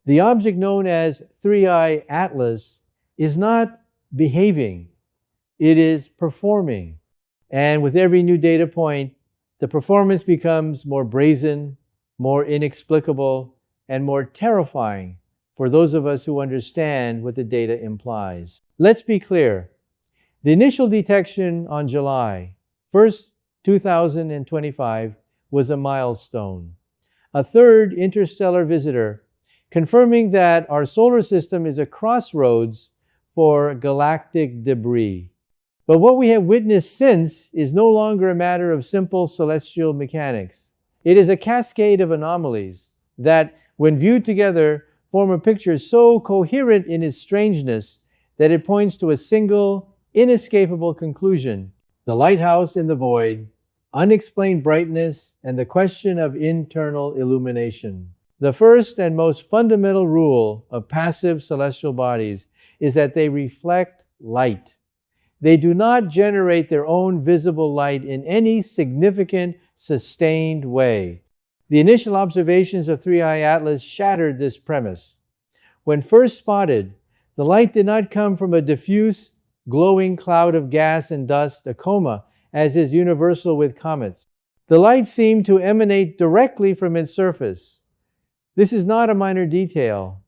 The object known as 3i Atlas is not behaving, it is performing. And with every new data point, the performance becomes more brazen, more inexplicable, and more terrifying for those of us who understand what the data implies. Let's be clear. The initial detection on July 1st, 2025 was a milestone. A third interstellar visitor confirming that our solar system is a crossroads for galactic debris. But what we have witnessed since is no longer a matter of simple celestial mechanics. It is a cascade of anomalies that, when viewed together, form a picture so coherent in its strangeness that it points to a single, inescapable conclusion: the lighthouse in the void, unexplained brightness, and the question of internal illumination. The first and most fundamental rule of passive celestial bodies is that they reflect light. They do not generate their own visible light in any significant, sustained way. The initial observations of 3i Atlas shattered this premise. When first spotted, the light did not come from a diffuse, glowing cloud of gas and dust, a coma, as is universal with comets. The light seemed to emanate directly from its surface. This is not a minor detail.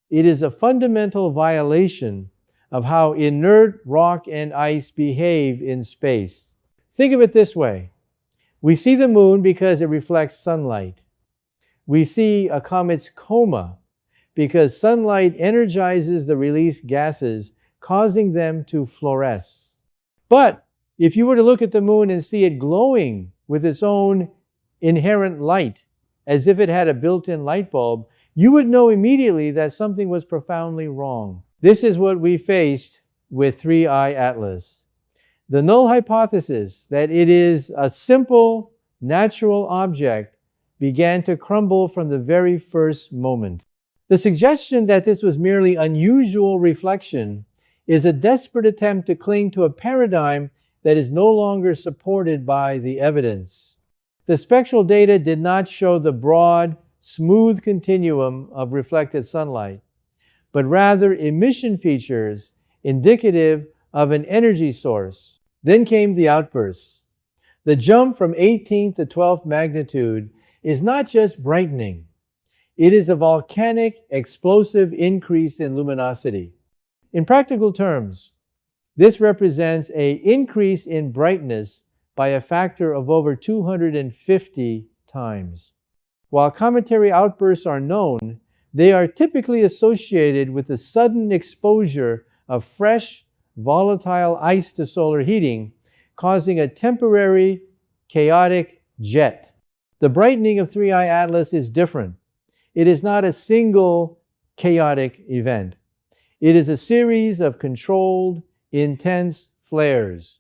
It is a fundamental violation of how inert rock and ice behave in space. Think of it this way. We see the moon because it reflects sunlight. We see a comet's coma because sunlight energizes the released gases, causing them to fluoresce. But if you were to look at the moon and see it glowing with its own inherent light, as if it had a built-in light bulb, you would know immediately that something was profoundly wrong. This is what we faced with 3i Atlas. The null hypothesis that it is a simple, natural object began to crumble from the very first moment. The suggestion that this was merely unusual reflection is a desperate attempt to cling to a paradigm that is no longer supported by the evidence. The spectral data did not show the broad, smooth continuum of reflected sunlight, but rather emission features indicative of an energy source. Then came the outbursts. The jump from 18th to 12th magnitude is not just brightening. It is a volcanic, explosive increase in luminosity. In practical terms, this represents an increase in brightness by a factor of over 250 times. While cometary outbursts are known, they are typically associated with the sudden exposure of fresh, volatile ice to solar heating, causing a temporary, chaotic jet. The brightening of 3i Atlas is different. It is not a single chaotic event. It is a series of controlled, intense flares.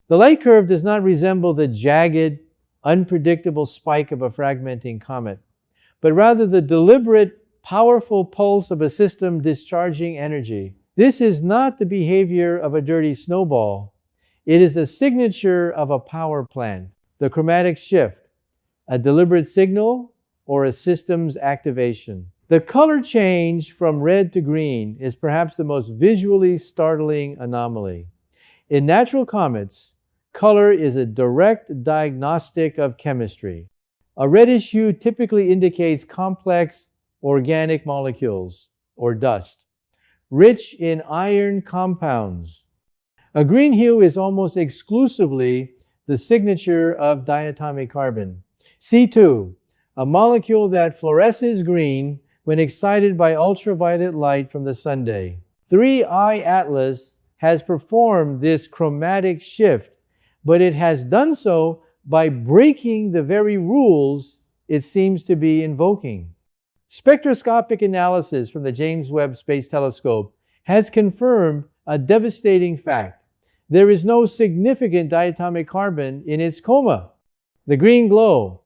The light curve does not resemble the jagged, unpredictable spike of a fragmenting comet, but rather the deliberate, powerful pulse of a system discharging energy. This is not the behavior of a dirty snowball. It is the signature of a power plant. The chromatic shift, a deliberate signal, or a system's activation. The color change from red to green is perhaps the most visually startling anomaly. In natural comets, color is a direct diagnostic of chemistry. A reddish hue typically indicates complex organic molecules, or dust, rich in iron compounds. A green hue is almost exclusively the signature of diatomic carbon, C2, a molecule that fluoresces green when excited by ultraviolet light from the sunday. 3i Atlas has performed this chromatic shift, but it has done so by breaking the very rules it seems to be invoking. Spectroscopic analysis from the James Webb Space Telescope has confirmed a devastating fact. There is no significant diatomic carbon in its coma. The green glow,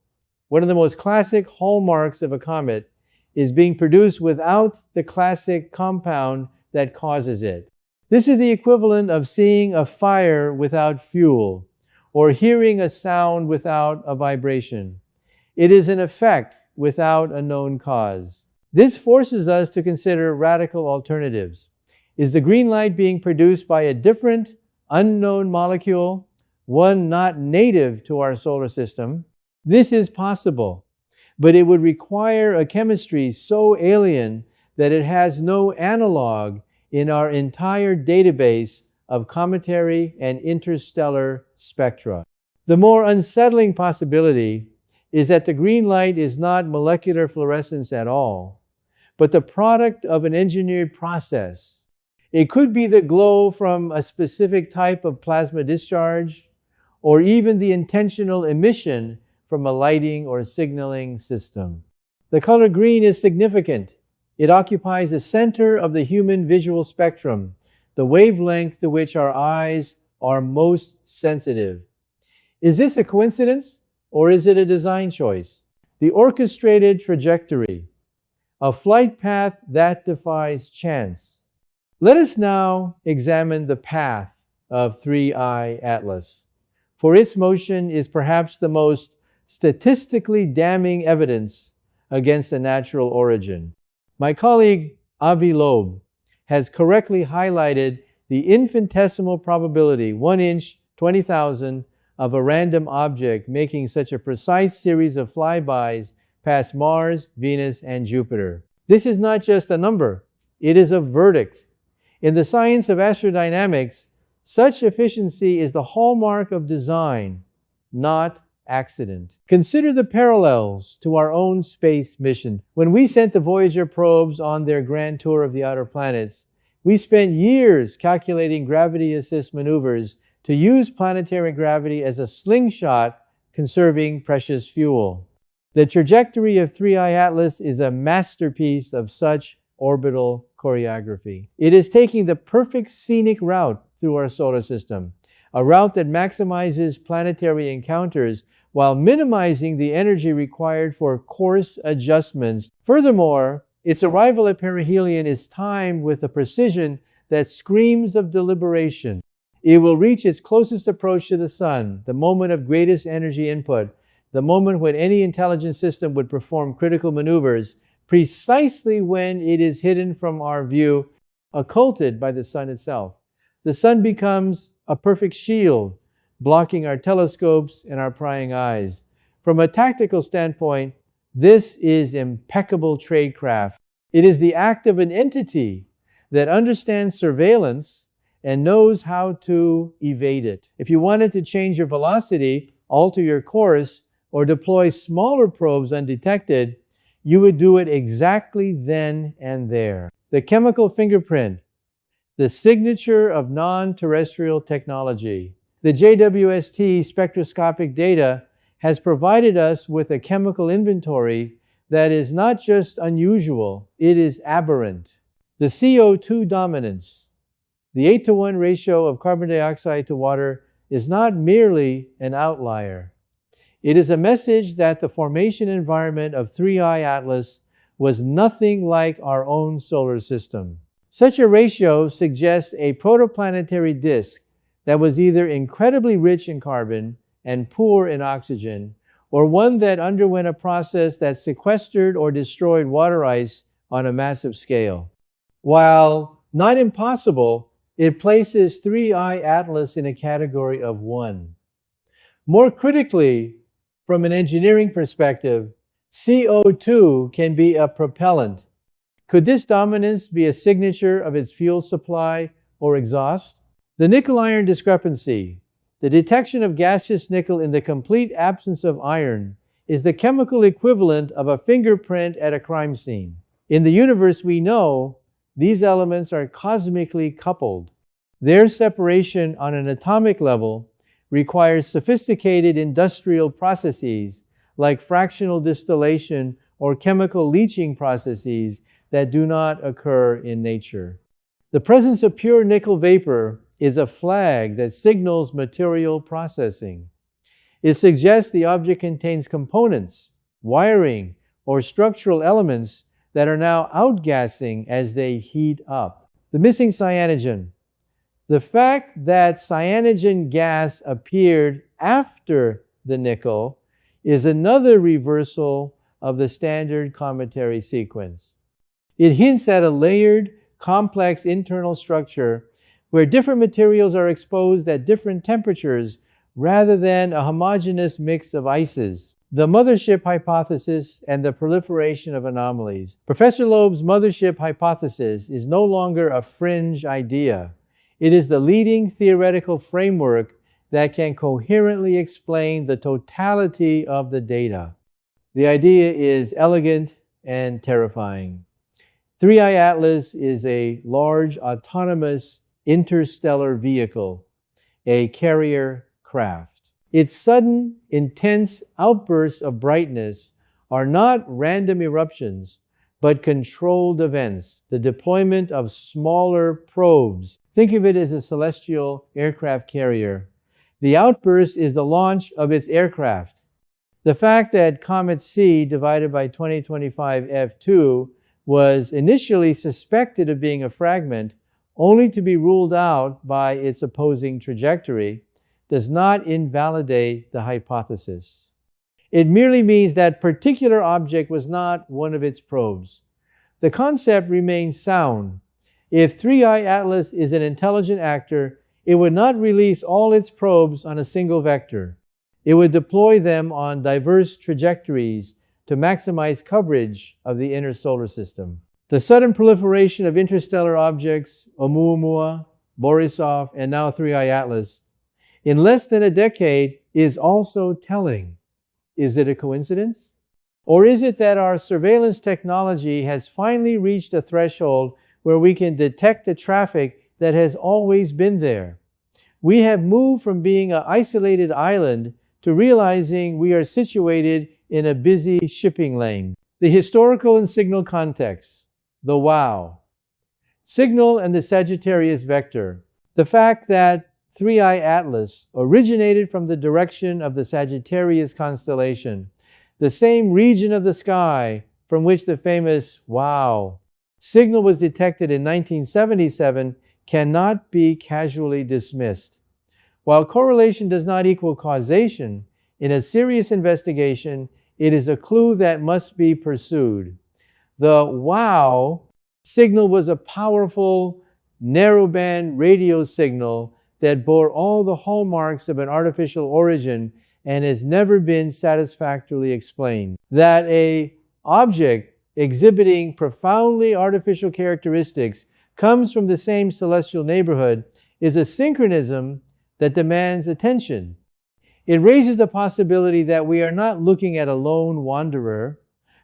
one of the most classic hallmarks of a comet, is being produced without the classic compound that causes it. This is the equivalent of seeing a fire without fuel, or hearing a sound without a vibration. It is an effect without a known cause. This forces us to consider radical alternatives. Is the green light being produced by a different, unknown molecule, one not native to our solar system? This is possible, but it would require a chemistry so alien that it has no analog in our entire database of cometary and interstellar spectra. The more unsettling possibility is that the green light is not molecular fluorescence at all, but the product of an engineered process. It could be the glow from a specific type of plasma discharge, or even the intentional emission from a lighting or signaling system. The color green is significant. It occupies the center of the human visual spectrum, the wavelength to which our eyes are most sensitive. Is this a coincidence, or is it a design choice? The orchestrated trajectory, a flight path that defies chance. Let us now examine the path of 3I Atlas, for its motion is perhaps the most statistically damning evidence against a natural origin. My colleague Avi Loeb has correctly highlighted the infinitesimal probability, 1 inch, 20,000, of a random object making such a precise series of flybys past Mars, Venus, and Jupiter. This is not just a number, it is a verdict. In the science of astrodynamics, such efficiency is the hallmark of design, not accident. Consider the parallels to our own space mission. When we sent the Voyager probes on their grand tour of the outer planets, we spent years calculating gravity assist maneuvers to use planetary gravity as a slingshot, conserving precious fuel. The trajectory of 3I Atlas is a masterpiece of such orbital choreography. It is taking the perfect scenic route through our solar system, a route that maximizes planetary encounters while minimizing the energy required for course adjustments. Furthermore, its arrival at perihelion is timed with a precision that screams of deliberation. It will reach its closest approach to the sun, the moment of greatest energy input, the moment when any intelligent system would perform critical maneuvers, precisely when it is hidden from our view, occulted by the sun itself. The sun becomes a perfect shield, blocking our telescopes and our prying eyes. From a tactical standpoint, this is impeccable tradecraft. It is the act of an entity that understands surveillance and knows how to evade it. If you wanted to change your velocity, alter your course, or deploy smaller probes undetected, you would do it exactly then and there. The chemical fingerprint, the signature of non-terrestrial technology. The JWST spectroscopic data has provided us with a chemical inventory that is not just unusual, it is aberrant. The CO2 dominance, the 8-to-1 ratio of carbon dioxide to water, is not merely an outlier. It is a message that the formation environment of 3I Atlas was nothing like our own solar system. Such a ratio suggests a protoplanetary disk that was either incredibly rich in carbon and poor in oxygen, or one that underwent a process that sequestered or destroyed water ice on a massive scale. While not impossible, it places 3I Atlas in a category of 1. More critically, from an engineering perspective, CO2 can be a propellant. Could this dominance be a signature of its fuel supply or exhaust? The nickel-iron discrepancy, the detection of gaseous nickel in the complete absence of iron, is the chemical equivalent of a fingerprint at a crime scene. In the universe we know, these elements are cosmically coupled. Their separation on an atomic level requires sophisticated industrial processes like fractional distillation or chemical leaching processes that do not occur in nature. The presence of pure nickel vapor is a flag that signals material processing. It suggests the object contains components, wiring, or structural elements that are now outgassing as they heat up. The missing cyanogen. The fact that cyanogen gas appeared after the nickel is another reversal of the standard cometary sequence. It hints at a layered, complex internal structure where different materials are exposed at different temperatures rather than a homogeneous mix of ices. The mothership hypothesis and the proliferation of anomalies. Professor Loeb's mothership hypothesis is no longer a fringe idea. It is the leading theoretical framework that can coherently explain the totality of the data. The idea is elegant and terrifying. 3I Atlas is a large autonomous interstellar vehicle, a carrier craft. Its sudden, intense outbursts of brightness are not random eruptions, but controlled events, the deployment of smaller probes. Think of it as a celestial aircraft carrier. The outburst is the launch of its aircraft. The fact that Comet C divided by 2025 F2 was initially suspected of being a fragment, only to be ruled out by its opposing trajectory, does not invalidate the hypothesis. It merely means that particular object was not one of its probes. The concept remains sound. If 3I Atlas is an intelligent actor, it would not release all its probes on a single vector. It would deploy them on diverse trajectories to maximize coverage of the inner solar system. The sudden proliferation of interstellar objects, Oumuamua, Borisov, and now 3I Atlas, in less than a decade is also telling. Is it a coincidence? Or is it that our surveillance technology has finally reached a threshold where we can detect the traffic that has always been there? We have moved from being an isolated island to realizing we are situated in a busy shipping lane. The historical and signal context, the wow. Signal and the Sagittarius vector. The fact that 3I Atlas originated from the direction of the Sagittarius constellation, the same region of the sky from which the famous wow signal was detected in 1977, cannot be casually dismissed. While correlation does not equal causation, in a serious investigation, it is a clue that must be pursued. The wow signal was a powerful narrowband radio signal that bore all the hallmarks of an artificial origin and has never been satisfactorily explained. That an object exhibiting profoundly artificial characteristics comes from the same celestial neighborhood is a synchronism that demands attention. It raises the possibility that we are not looking at a lone wanderer,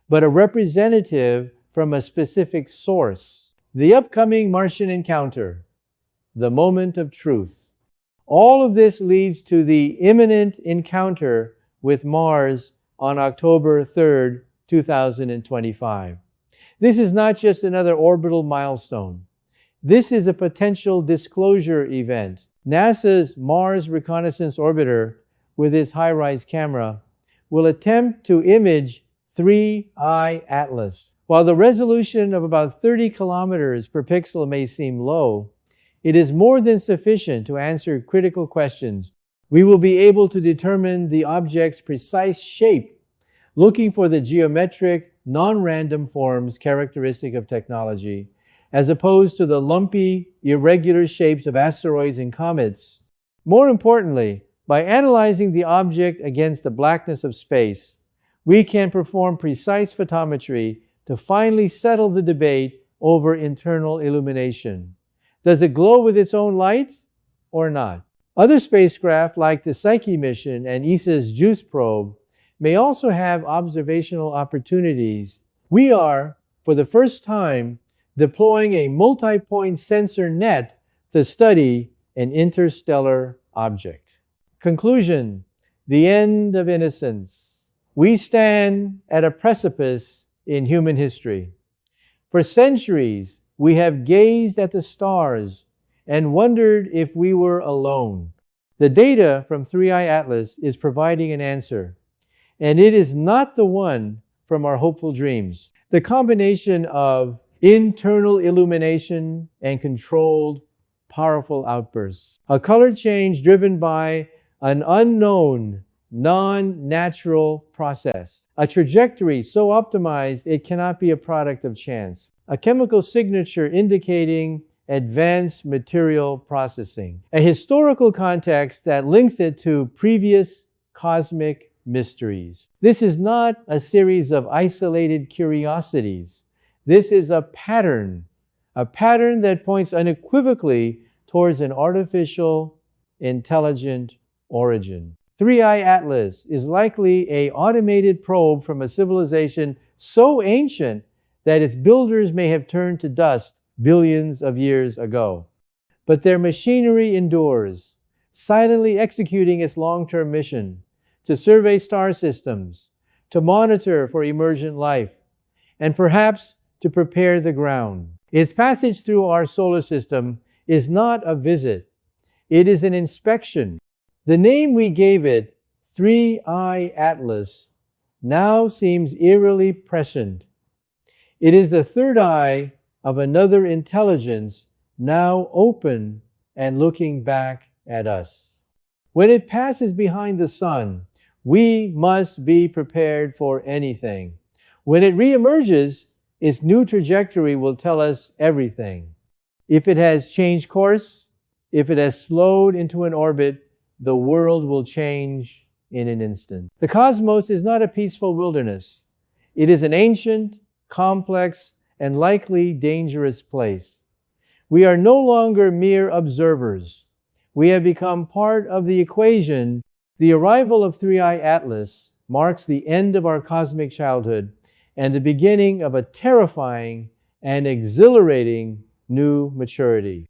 but a representative from a specific source. The upcoming Martian encounter, the moment of truth. All of this leads to the imminent encounter with Mars on October 3rd, 2025. This is not just another orbital milestone. This is a potential disclosure event. NASA's Mars Reconnaissance Orbiter, with its high-rise camera, will attempt to image 3I Atlas. While the resolution of about 30 kilometers per pixel may seem low, it is more than sufficient to answer critical questions. We will be able to determine the object's precise shape, looking for the geometric, non-random forms characteristic of technology, as opposed to the lumpy, irregular shapes of asteroids and comets. More importantly, by analyzing the object against the blackness of space, we can perform precise photometry to finally settle the debate over internal illumination. Does it glow with its own light or not? Other spacecraft like the Psyche mission and ESA's JUICE probe may also have observational opportunities. We are, for the first time, deploying a multi-point sensor net to study an interstellar object. Conclusion: the end of innocence. We stand at a precipice in human history. For centuries, we have gazed at the stars and wondered if we were alone. The data from 3I Atlas is providing an answer, and it is not the one from our hopeful dreams. The combination of internal illumination and controlled, powerful outbursts. A color change driven by an unknown, non-natural process. A trajectory so optimized it cannot be a product of chance. a chemical signature indicating advanced material processing, a historical context that links it to previous cosmic mysteries. This is not a series of isolated curiosities. This is a pattern that points unequivocally towards an artificial, intelligent origin. 3i Atlas is likely an automated probe from a civilization so ancient that its builders may have turned to dust billions of years ago. But their machinery endures, silently executing its long-term mission to survey star systems, to monitor for emergent life, and perhaps to prepare the ground. Its passage through our solar system is not a visit. It is an inspection. The name we gave it, 3i Atlas, now seems eerily prescient. It is the third eye of another intelligence now open and looking back at us. When it passes behind the sun, we must be prepared for anything. When it reemerges, its new trajectory will tell us everything. If it has changed course, if it has slowed into an orbit, the world will change in an instant. The cosmos is not a peaceful wilderness. It is an ancient, complex, and likely dangerous place. We are no longer mere observers. We have become part of the equation. The arrival of 3i Atlas marks the end of our cosmic childhood and the beginning of a terrifying and exhilarating new maturity.